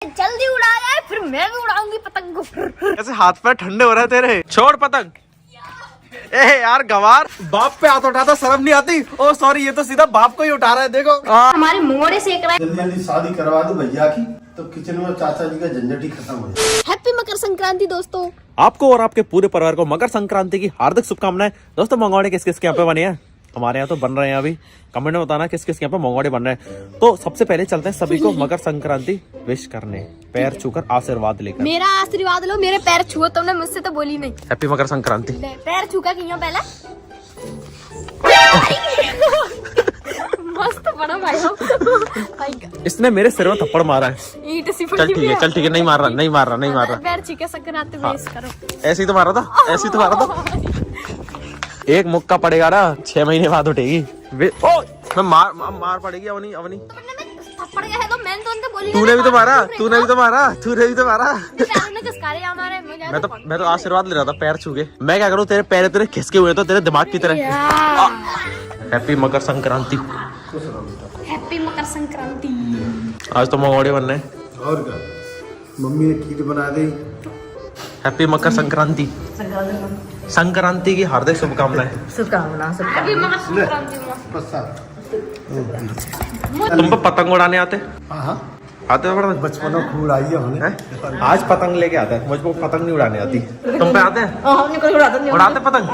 जल्दी उड़ा जाए फिर मैं भी उड़ाऊंगी पतंग को। ऐसे हाथ पैर ठंडे हो रहे तेरे। छोड़ पतंग। ए यार गवार, बाप पे हाथ उठाता शर्म नहीं आती? ओ सॉरी, ये तो सीधा बाप को ही उठा रहा है। देखो हमारे मुंगोड़े सेक रहे हैं। जल्दी जल्दी शादी करवा दो भैया की, तो किचन में चाचा जी का झंझट ही खत्म हो जाए। हैप्पी मकर संक्रांति दोस्तों। आपको और आपके पूरे परिवार को मकर संक्रांति की हार्दिक शुभकामनाएं। दोस्तों मंगोड़े किस किस के यहाँ पे बने हैं? हमारे यहाँ तो बन रहे हैं। अभी कमेंट में बताना किस किस के यहाँ पे मंगोड़े बन रहे हैं। तो सबसे पहले चलते हैं सभी को मकर संक्रांति विश करने, पैर छूकर आशीर्वाद लेकर। मेरा आशीर्वाद लो, मेरे पैर छुओ। तुमने मुझसे तो बोली नहीं। हैप्पी मकर संक्रांति। पैर छूका क्यों पहले? मस्त बना भाई। इसने मेरे सिर में थप्पड़ मारा है। ईंट सी चल ठीक है, नहीं मार रहा। पैर छूके संक्रांति विश करो। ऐसे ही तो मारा था। एक मुक्का पड़ेगा ना 6 महीने बाद उठेगी। ओ मैं मार पड़ेगी। अवनी थप्पड़ गया है तो मैंने तो उनसे बोली। तूने भी तो मारा। मैं तो आशीर्वाद ले रहा था पैर छू के। मैं क्या करूँ, तेरे पैर तेरे खिसके हुए तो तेरे दिमाग की तरह। हैप्पी मकर संक्रांति। हैप्पी मकर संक्रांति। आज तो मंगोड़े बन रहे। और क्या, मम्मी ने खीर बना दी। हैप्पी मकर संक्रांति। संक्रांति की हार्दिक शुभकामनाएं। हैप्पी मकर संक्रांति। तुम पे पतंग उड़ाने आते? हाँ आते हो? बचपन में खूब उड़ाई है हमने। आज पतंग लेके आता है, मुझको पतंग नहीं उड़ाने आती। तुम पे आते हैं? उड़ाते पतंग?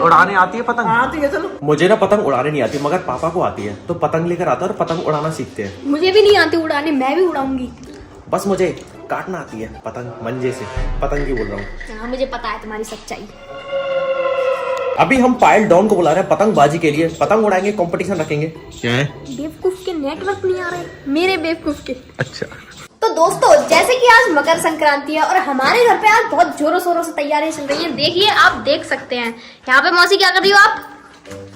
उड़ाने आती है पतंग? मुझे ना पतंग उड़ाने नहीं आती, मगर पापा को आती है। तो पतंग लेकर आता है और पतंग उड़ाना सीखते हैं। मुझे भी नहीं आती उड़ाने, मैं भी उड़ाऊंगी। बस मुझे काटना आती है पतंग, मंजे से। पतंग की बोल रहा हूँ। हाँ, मुझे पता है तुम्हारी सच्चाई। अभी हम पायल डॉन को बुला रहे हैं पतंगबाजी के लिए। पतंग उड़ाएंगे, कंपटीशन रखेंगे। क्या है? बेवकूफ के नेटवर्क नहीं आ रहे मेरे बेवकूफ के। अच्छा तो दोस्तों, जैसे कि आज मकर संक्रांति है और हमारे घर पे आज बहुत जोरों शोरों से तैयारी चल रही है। देखिए, आप देख सकते हैं। यहाँ पे मौसी क्या कर रही हो आप?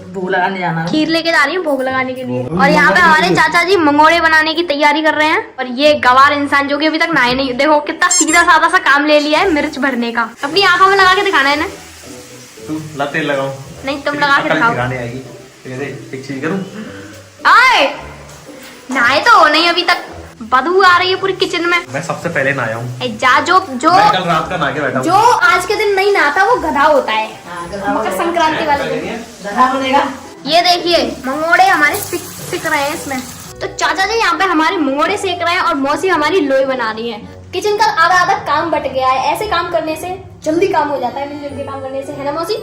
भोग लगाने जाना, खीर लेके जा रही हूँ भोग लगाने के लिए। और यहाँ पे हमारे चाचा जी मंगोड़े बनाने की तैयारी कर रहे हैं। और ये गवार इंसान जो कि अभी तक नहाए नहीं, देखो कितना सीधा साधा सा काम ले लिया है मिर्च भरने का। अपनी आंखों में लगा के दिखाना है ना। तेल लगाऊं? नहीं, तुम लगा के दिखाओ। आएगी। एक चीज करूं? आए नहाए तो हो नहीं अभी तक, बदबू आ रही है पूरी किचन में। मैं सबसे पहले नहाया हूँ। जो मैं कल रात का नहा के बैठा हूँ। जो आज के दिन नहीं नहाता वो गधा होता है मकर संक्रांति वाले दिन। गधा बनेगा। ये देखिए, मंगोड़े हमारे सिक रहे हैं इसमें। तो चाचा जी यहाँ पे हमारे मंगोड़े सेक रहे हैं और मौसी हमारी लोई बना रही है। किचन का आधा आधा काम बट गया है। ऐसे काम करने से जल्दी काम हो जाता है, मिलजुल के काम करने से, है ना मौसी?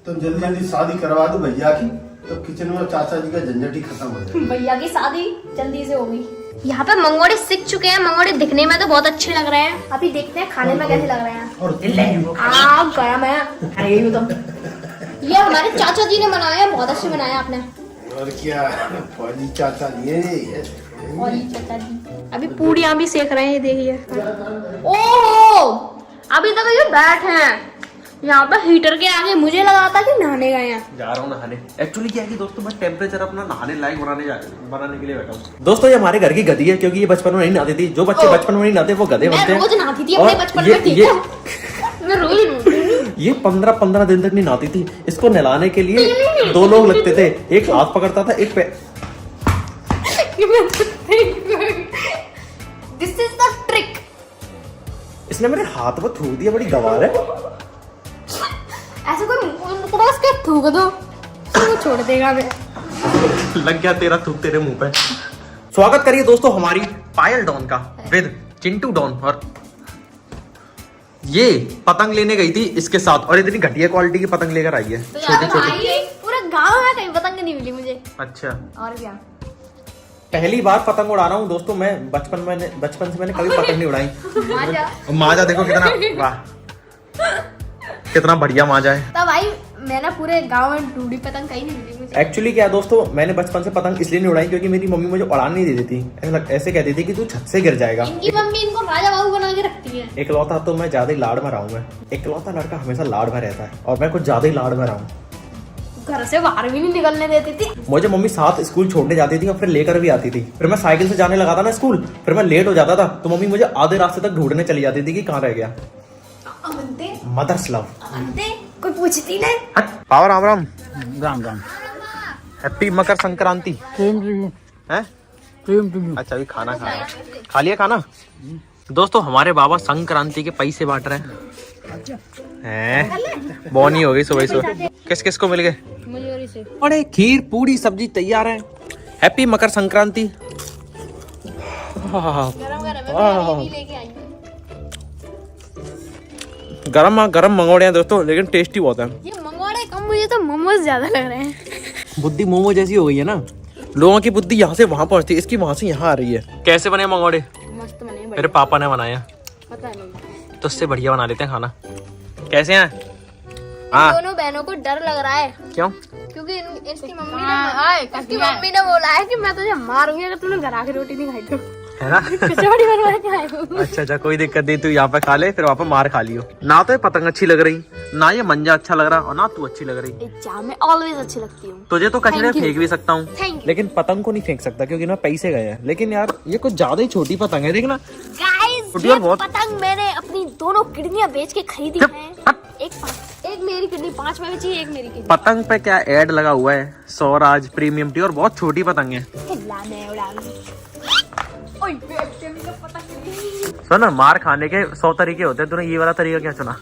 तो जल्दी जल्दी शादी करवा दो भैया की, तो किचन में चाचा जी का झंझट ही खत्म हो जाए। भैया की शादी जल्दी से होगी। यहाँ पे मंगोड़े सीख चुके हैं। मंगोड़े दिखने में तो बहुत अच्छे लग रहे हैं। अभी देखते हैं खाने में कैसे लग रहे हैं। और गरम है। ये हमारे चाचा जी ने बनाया, बहुत अच्छे बनाया आपने। और क्या, फौजी चाचा जी है। और ये चाचा जी अभी पूड़ियाँ भी सेक रहे हैं, देखिए। ओहो, अभी तक ये बैठ हैं यहाँ पे हीटर के आगे। मुझे लगा था कि नहाने गए हैं। जा रहा हूँ नहाने। एक्चुअली क्या है कि दोस्तों, मैं टेम्परेचर अपना नहाने लायक बनाने के लिए बैठा हूँ। दोस्तों ये हमारे घर की गधी है, क्योंकि ये बचपन में नहीं नहाती थी। जो बच्चे बचपन में नहीं नहाते वो गधे बनते हैं। मैं रोज नहाती थी अपने बचपन में, ठीक है? मैं रोज नहाती। ये 15 दिन तक नहीं नहाती थी। इसको नहलाने के लिए 2 लोग लगते थे। एक हाथ पकड़ता था, एक पैर। This is the trick. इसने मेरे हाथ पर थूक दिया, बड़ी गवार है। ऐसे कोई क्रॉस के थूक दो तो छोड़ देगा। मैं लग गया तेरा थूक तेरे मुंह पे। स्वागत करिए दोस्तों हमारी पायल डॉन का विद चिंटू डॉन। और ये पतंग लेने गई थी इसके साथ, और इतनी घटिया क्वालिटी की पतंग लेकर आई है। तो छोटी छोटी। पूरा गांव में कहीं पतंग नहीं मिली मुझे। अच्छा, और क्या, पहली बार पतंग उड़ा रहा हूँ दोस्तों मैं। बचपन से मैंने कभी पतंग नहीं उड़ाई। माजा। माजा देखो कितना, वाह कितना बढ़िया माजा है। तब भाई मैंने पूरे गांव में ढूंढी, पतंग कहीं नहीं मिली मुझे। एक्चुअली क्या दोस्तों, मैंने बचपन से पतंग इसलिए नहीं उड़ाई क्योंकि मेरी मम्मी मुझे उड़ाने नहीं देती थी। ऐसे कहती थी कि तू छत से गिर जाएगा। इनकी मम्मी इनको राजा बाबू बना के रखती है। इकलौता तो मैं ज्यादा ही लाड़ में रहा हूँ। मैं इकलौता लड़का हमेशा लाड़ में रहता है, और मैं कुछ ज्यादा ही लाड़ में रहा हूँ। घर से बाहर भी नहीं निकलने देती थी। मुझे मम्मी साथ स्कूल छोड़ने जाती थी और फिर लेकर भी आती थी। फिर मैं साइकिल से जाने लगा था ना स्कूल, फिर मैं लेट हो जाता था तो मम्मी मुझे आधे रास्ते तक ढूंढने चली जाती थी कि कहाँ रह गया। Mother's love. कोई पूछती नहीं। Power Ram Ram. Ram Ram. Happy Makar Sankranti. Same to you. हैं? अच्छा अभी खाना खाया, खा लिया खाना। दोस्तों हमारे बाबा संक्रांति के पैसे बांट रहे हैं। बोनी हो गई सुबह सुबह। किस किस को मिल गए? अरे खीर पूरी सब्जी तैयार है। हैप्पी मकर संक्रांति। गरम गरम मंगोड़े हैं दोस्तों, लेकिन टेस्टी बहुत है। ये मंगोड़े कम, मुझे तो मोमोज ज्यादा लग रहे हैं। बुद्धि मोमो जैसी हो गई है ना, लोगों की बुद्धि यहाँ से वहां पहुंचती है, इसकी वहां से यहाँ आ रही है। कैसे बने मंगोड़े? मस्त बने। मेरे पापा ने बनाया, पता नहीं तो उससे बढ़िया बना लेते हैं खाना। कैसे हैं? हाँ दोनों बहनों को डर लग रहा है। क्यों? क्योंकि इसकी मम्मी ने बोला है कि मैं तुझे मारूंगी अगर तूने घर आके रोटी नहीं खाई तो। है ना? कचौड़ी बनवा के आए हो। अच्छा कोई दिक्कत नहीं, तू यहाँ पे खा ले, फिर वहाँ पे मार खा लियो। ना तो ये पतंग अच्छी लग रही, ना ये मंजा अच्छा लग रहा, और ना तू अच्छी लग रही। मैं ऑलवेज अच्छी लगती हूँ। तुझे तो कचरे Thank you. फेंक भी सकता हूँ, Thank you. लेकिन पतंग को नहीं फेंक सकता क्योंकि ना पैसे गए हैं। लेकिन यार ये कुछ ज्यादा ही छोटी पतंग है, देखना। गाइस छोटी ये और बहुत- पतंग मैंने अपनी दोनों किडनियां बेच के खरीदी चुप, है। हट। एक मेरी किडनी 5 में बची, एक मेरी किडनी। पतंग पे क्या ऐड लगा हुआ है, स्वराज प्रीमियम टी, और बहुत छोटी पतंग है। सुन, मार खाने के 100 तरीके होते हैं, तूने ये वाला तरीका क्या चुना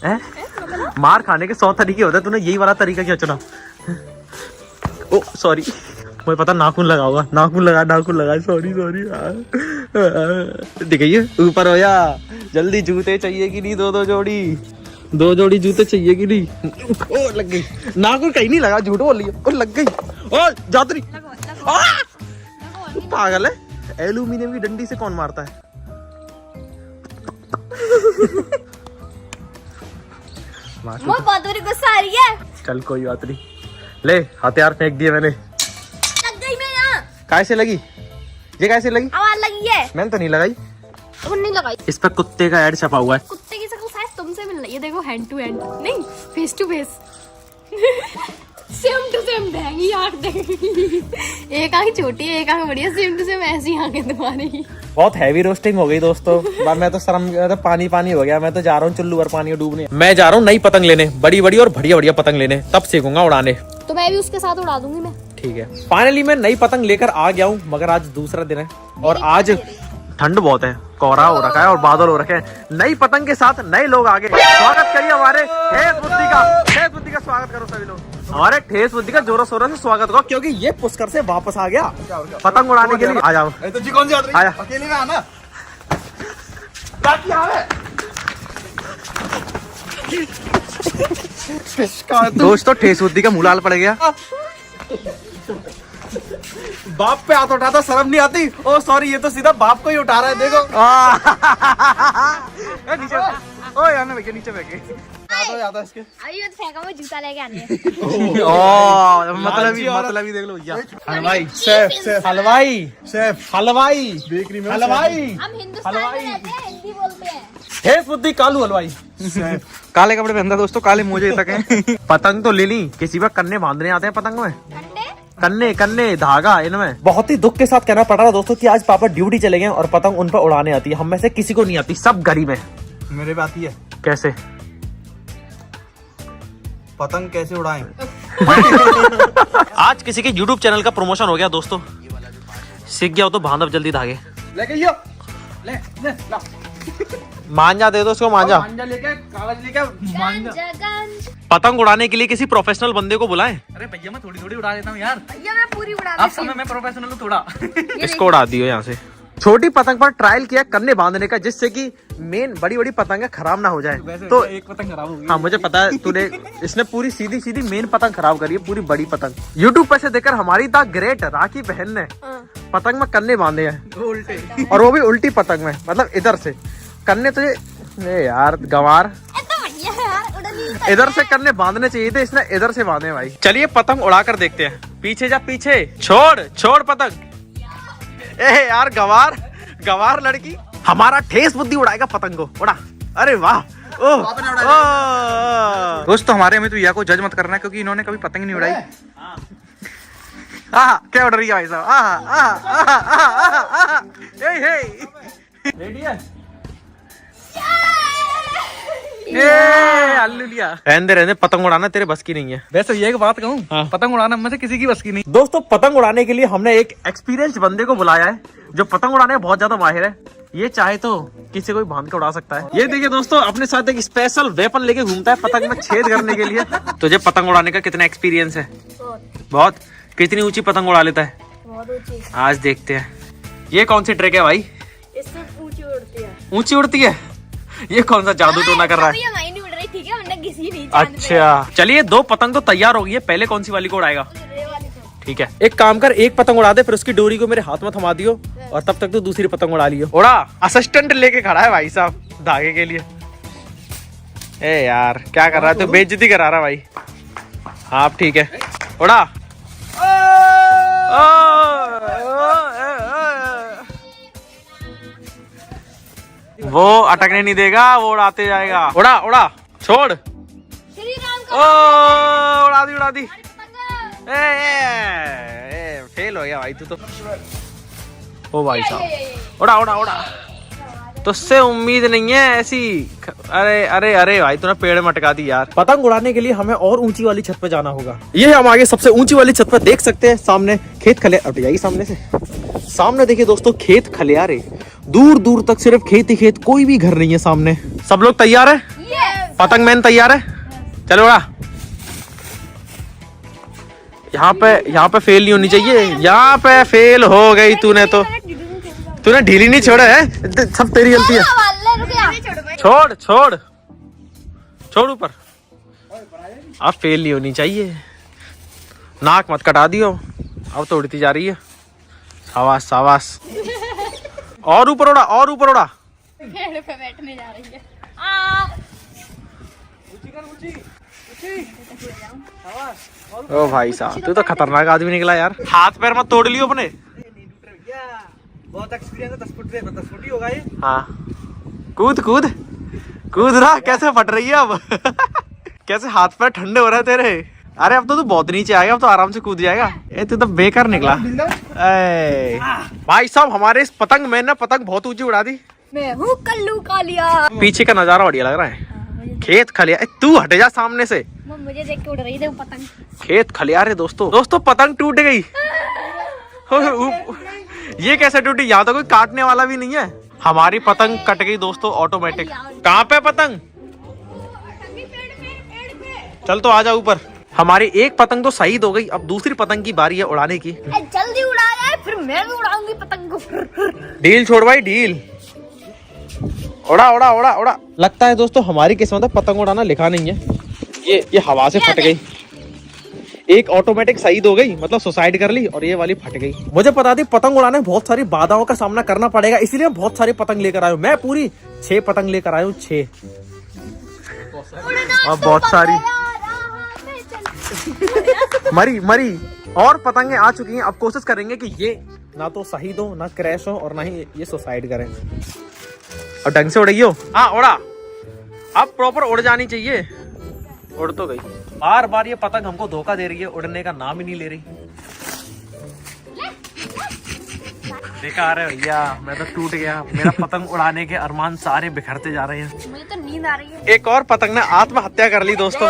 है? मार खाने के 100 तरीके होते हैं, तूने यही वाला तरीका क्या चुना? ओ सॉरी, मुझे पता नाखून लगा होगा, नाखून लगा, सॉरी। दिखाइए ऊपर हो या, जल्दी जूते चाहिए कि नहीं? 2 जोड़ी जूते चाहिए कि नहीं? ओ लग गई, नाखून कहीं नहीं लगा, झूठ बोल लिया। ओ लग गई, ओ जातरी, पागल है। एल्यूमिनियम की डंडी से कौन मारता है? बहुत बुरी गुस्सा आ रही है। चल कोई बात नहीं, ले हथियार फेंक दिए मैंने। लग गई मैं यहाँ। कैसे लगी? ये कैसे लगी? आवाज लगी है। मैंने तो नहीं लगाई। तुम नहीं लगाई। इस पे कुत्ते का ऐड छपा हुआ है। कुत्ते की शक्ल शायद तुमसे मिल रही है। देखो हैंड टू हैंड नहीं, face to face. Same to same देंगी आंख देंगी। एक आंख छोटी है, एक आंख बड़ी है, सेम टू सेम ऐसी आंखें तुम्हारी। बहुत हैवी रोस्टिंग हो गई दोस्तों। मैं तो शर्म, तो पानी हो गया। मैं तो जा रहा हूँ चुल्लू भर पानी में डूबने। मैं जा रहा हूँ नई पतंग लेने, बड़ी और बढ़िया पतंग लेने, तब सीखूंगा उड़ाने। तो मैं भी उसके साथ उड़ा दूंगी मैं। ठीक है, फाइनली मैं नई पतंग लेकर आ गया हूँ, मगर आज दूसरा दिन है और आज ठंड बहुत है, कोहरा हो रखा है और बादल हो रखे हैं। नई पतंग के साथ नए लोग आगे। स्वागत करिए हमारे ठेस बुद्धि का स्वागत करो सभी लोग। हमारे ठेस बुद्धि का जोरों शोरों से स्वागत करो, क्योंकि ये पुष्कर से वापस आ गया पतंग उड़ाने के लिए। आ जाओ। तो जी कौन सी यात्रा? आया। अकेले में आना। दोस्तों ठेस बुद्धि का मुँह लाल पड़ गया। बाप पे हाथ उठाता शर्म नहीं आती? ओ सॉरी, ये तो सीधा बाप को ही उठा रहा है, देखो। नीचे, ओ यार ना बैठे, नीचे बैठे। याद है इसके। अभी मत फेंका, मैं जूता लेके आने। ओ मतलब ही देख लो भैया। हलवाई शेफ हलवाई बेकरी में हलवाई हम हिंदुस्तान में रहते हैं, हिंदी बोलते हैं। ठेस बुद्धि कालू हलवाई। काले कपड़े पहनता दोस्तों, काले मोजे तक हैं। पतंग तो ले ली, किसी पर कन्ने बांधने आते हैं पतंग में। कन्ने धागा इनमें। बहुत ही दुख के साथ कहना पड़ रहा है दोस्तों कि आज पापा ड्यूटी चले गए और पतंग उन पर उड़ाने आती है। हम में से किसी को नहीं आती, सब गरीब है। मेरे पे आती है। कैसे? पतंग कैसे उड़ाएं? आज किसी के YouTube चैनल का प्रमोशन हो गया दोस्तों। सीख गया हो तो बांध अब जल्दी धागे। लेके यो, ले ला। मांझा दे दो उसको, मांझा। मांझा लेके, कागज लेके, मांझा। पतंग उड़ाने के लिए किसी प्रोफेशनल बंदे को बुलाएं। अरे भैया मैं थोड़ी उड़ा देता हूँ यार। भैया मैं पूरी उड़ा आप समय में प्रोफेशनल हूँ थोड़ा। इसको उड़ा दियो यहाँ से। छोटी पतंग पर ट्रायल किया कन्ने बांधने का, जिससे कि मेन बड़ी पतंग खराब ना हो जाए। तो एक पतंग खराब हो गई। हाँ मुझे पता है, तूने इसने पूरी सीधी मेन पतंग खराब करी है, पूरी बड़ी पतंग। यूट्यूब पे से देखकर हमारी द ग्रेट राखी बहन ने पतंग में कन्ने बांधे हैं, उल्टे, और वो भी उल्टी पतंग में, मतलब इधर से कन्ने। तुझे यार गंवार, इधर से कन्ने बांधने चाहिए थे, इसने इधर से बांधे भाई। चलिए पतंग उड़ा कर देखते हैं। पीछे जा, पीछे छोड़ पतंग। ए यार गवार लड़की, हमारा ठेस बुद्धि उड़ाएगा पतंग को। उड़ा, अरे वाह। दोस्तों हमारे में तो या को जज मत करना है, क्योंकि इन्होंने कभी पतंग नहीं उड़ाई। क्या उड़ रही है भाई साहब? रेडी है? आलू लिया। रहने रहने, पतंग उड़ाना तेरे बस की नहीं है। वैसे ये एक बात कहूँ, हाँ। पतंग उड़ाना में से किसी की बस की नहीं। दोस्तों पतंग उड़ाने के लिए हमने एक एक्सपीरियंस बंदे को बुलाया है जो पतंग उड़ाने में बहुत ज्यादा माहिर है। ये चाहे तो किसी को भी बांध के उड़ा सकता है। ये देखिए दोस्तों, अपने साथ एक स्पेशल वेपन लेके घूमता है पतंग में छेद करने के लिए। तुझे पतंग उड़ाने का कितना एक्सपीरियंस है? बहुत। कितनी ऊंची पतंग उड़ा लेता है? बहुत ऊंची। आज देखते हैं। ये कौन सी ट्रिक है भाई? इससे ऊंची उड़ती है। ऊंची उड़ती है? ये कौन सा जादू टोना कर रहा है? ये नहीं उड़ रही, ठीक है, हमने किसी नहीं चांद पे। अच्छा चलिए, 2 पतंग तो तैयार हो गई है। पहले कौन सी वाली को उड़ाएगा? ये वाली तो। ठीक है, एक काम कर, एक पतंग उड़ा दे, फिर उसकी डोरी को मेरे हाथ में थमा दियो और तब तक तो दूसरी पतंग उड़ा लियो। उड़ा। असिस्टेंट लेके खड़ा है भाई साहब धागे के लिए। ए यार क्या कर रहा है तू? बेइज्जती करा रहा भाई। हाँ अब ठीक है, उड़ा। वो अटकने नहीं देगा, वो उड़ाते जाएगा। उड़ा उड़ा, छोड़। श्री राम ओ उड़ा दी, उड़ा दी। पतंग। फेल हो गया भाई तू तो। ओ भाई साहब, उड़ा उड़ा उड़ा। तुझसे उम्मीद नहीं है ऐसी। अरे अरे अरे भाई तूने पेड़ में अटका दी यार। पतंग उड़ाने के लिए हमें और ऊंची वाली छत पे जाना होगा। ये हम आगे सबसे ऊंची वाली छत पर देख सकते हैं। सामने खेत खलियार, अब जाइए सामने से। सामने देखिए दोस्तों, खेत खलियार है, दूर दूर तक सिर्फ खेत ही खेत, कोई भी घर नहीं है सामने। सब लोग तैयार है? पतंग मैन तैयार है? चलो उड़ा। यहाँ पे फेल नहीं होनी चाहिए। यहाँ पे फेल हो गई तूने तो। तूने ढीली नहीं छोड़ा है, सब तेरी गलती है। छोड़ छोड़ छोड़ ऊपर। अब फेल नहीं होनी चाहिए। नाक मत कटा दियो, अब तो उड़ती जा रही है। शाबाश शाबाश। और ऊपर उड़ा, और ऊपर उड़ा। पेड़ पे बैठने जा रही है। ओ भाई साहब, तू तो खतरनाक आदमी निकला यार। हाथ पैर मत तोड़ लियो अपने। बहुत एक्सपीरियंस है, 10 फुट ही होगा ये। हाँ कूद कूद कूद रहा। कैसे फट रही है अब? कैसे हाथ पैर ठंडे हो रहे हैं तेरे? अरे अब तो तू बहुत नीचे आएगा, अब तो आराम से कूद जाएगा। ए तू तो बेकार निकला। ए भाई साहब, हमारे इस पतंग में ना पतंग बहुत ऊंची उड़ा दी। मैं हूँ कल्लू कालिया। पीछे का नजारा बढ़िया लग रहा है। खेत खलियार। तू हट जा सामने से। मुझे देख के उड़ रही थी वो पतंग। खेत खलियार है दोस्तों पतंग टूट गई। ये कैसे टूटी? यहाँ तो कोई काटने वाला भी नहीं है। हमारी पतंग कट गई दोस्तों ऑटोमेटिक। कहाँ पे पतंग? चल तो आ जा ऊपर। हमारी एक पतंग तो शहीद हो गई, अब दूसरी पतंग की बारी है उड़ाने की। जल्दी उड़ा जाए, फिर मैं भी उड़ाऊंगी पतंग को। ढील छोड़ भाई, ढील। उड़ा उड़ा उड़ा उड़ा। लगता है दोस्तों हमारी किस्मत है, पतंग उड़ाना लिखा नहीं है। ये हवा से फट गई। एक ऑटोमेटिक शहीद हो गई, मतलब सुसाइड कर ली, और ये वाली फट गई। मुझे पता थी पतंग उड़ाने में बहुत सारी बाधाओं का सामना करना पड़ेगा, इसलिए बहुत सारी पतंग लेकर आया हूँ। मैं पूरी 6 पतंग लेकर आया हूँ, 6। और बहुत सारी मरी मरी और पतंगे आ चुकी हैं। अब कोशिश करेंगे कि ये ना तो शहीद हो, ना क्रैश हो, और ना ही ये सुसाइड करें। और ढंग से उड़ाइयो। हाँ उड़ा। अब प्रॉपर उड़ जानी चाहिए। उड़ तो गई। बार बार ये पतंग हमको धोखा दे रही है, उड़ने का नाम ही नहीं ले रही। बेकार है भैया, मैं तो टूट गया। मेरा पतंग उड़ाने के अरमान सारे बिखरते जा रहे हैं। मुझे तो नींद आ रही है। एक और पतंग ने आत्महत्या कर ली दोस्तों।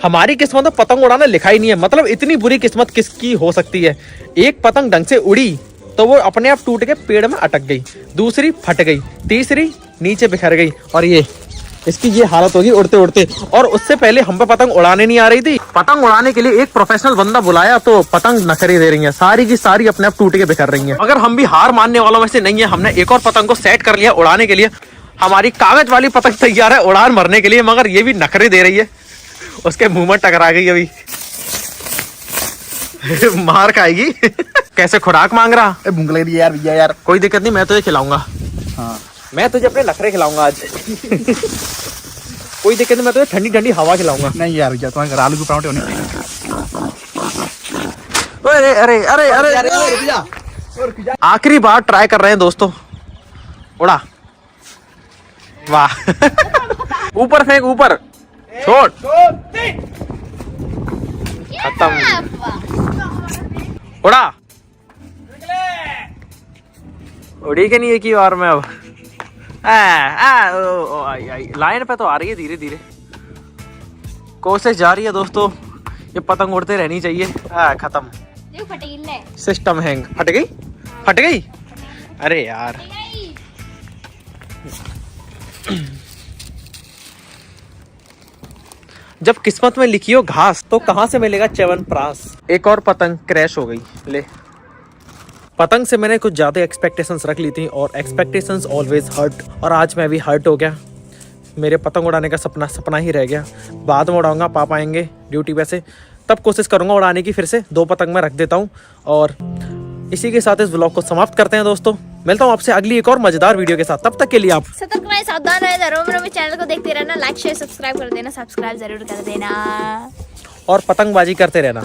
हमारी किस्मत में पतंग उड़ाना लिखा ही नहीं है। मतलब इतनी बुरी किस्मत किसकी हो सकती है? एक पतंग ढंग से उड़ी तो वो अपने आप टूट के पेड़ में अटक गई, दूसरी फट गई, तीसरी नीचे बिखर गई, और ये इसकी ये हालत होगी उड़ते उड़ते। और उससे पहले हम पे पतंग उड़ाने नहीं आ रही थी। पतंग उड़ाने के लिए एक प्रोफेशनल बंदा बुलाया तो पतंग नखरे दे रही है, सारी की सारी अपने आप टूट के बिखर रही है। अगर हम भी हार मानने वालों में से नहीं है, हमने एक और पतंग को सेट कर लिया उड़ाने के लिए। हमारी कागज वाली पतंग तैयार है उड़ान भरने के लिए, मगर ये भी नखरे दे रही है। उसके मुंह में टकरा गई अभी। मार खाएगी। कैसे खुराक मांग रहा? भूख लग रही है यार भैया यार। कोई दिक्कत नहीं, मैं तुझे खिलाऊंगा। हाँ मैं तुझे अपने नखरे खिलाऊंगा आज। कोई दिक्कत नहीं, मैं तुझे ठंडी ठंडी हवा खिलाऊंगा। नहीं यार भैया, तुम्हारे घर आलू के पराठे होने चाहिए। अरे अरे अरे अरे आखिरी बार ट्राई कर रहे हैं दोस्तों। उड़ा। वाह। ऊपर फेंक, ऊपर छोड़। खत्म। उड़ा। उड़ी के नहीं एक ही बार में अब। लाइन पे तो आ रही है धीरे धीरे, कोशिश जारी है दोस्तों, ये पतंग उड़ते रहनी चाहिए। खत्म, देखो फटेगी ले। System hang. फट गई, फट गई, अरे यार। जब किस्मत में लिखी हो घास तो कहां से मिलेगा च्यवनप्राश। एक और पतंग क्रैश हो गई। ले, पतंग से मैंने कुछ ज्यादा एक्सपेक्टेशंस रख ली थी और एक्सपेक्टेशंस ऑलवेज हर्ट, और आज मैं भी हर्ट हो गया। मेरे पतंग उड़ाने का सपना ही रह गया। बाद में उड़ाऊंगा, पापा आएंगे ड्यूटी पे से, तब कोशिश करूंगा उड़ाने की। फिर से 2 पतंग मैं रख देता हूं। और इसी के साथ इस व्लॉग को समाप्त करते हैं दोस्तों। मिलता हूं आपसे अगली एक और मजेदार वीडियो के साथ, तब तक के लिए आप सतर्क रहें, सावधान रहें, जरूर मेरे चैनल को देखते रहना, लाइक शेयर सब्सक्राइब कर देना, सब्सक्राइब जरूर कर देना और पतंगबाजी करते रहना।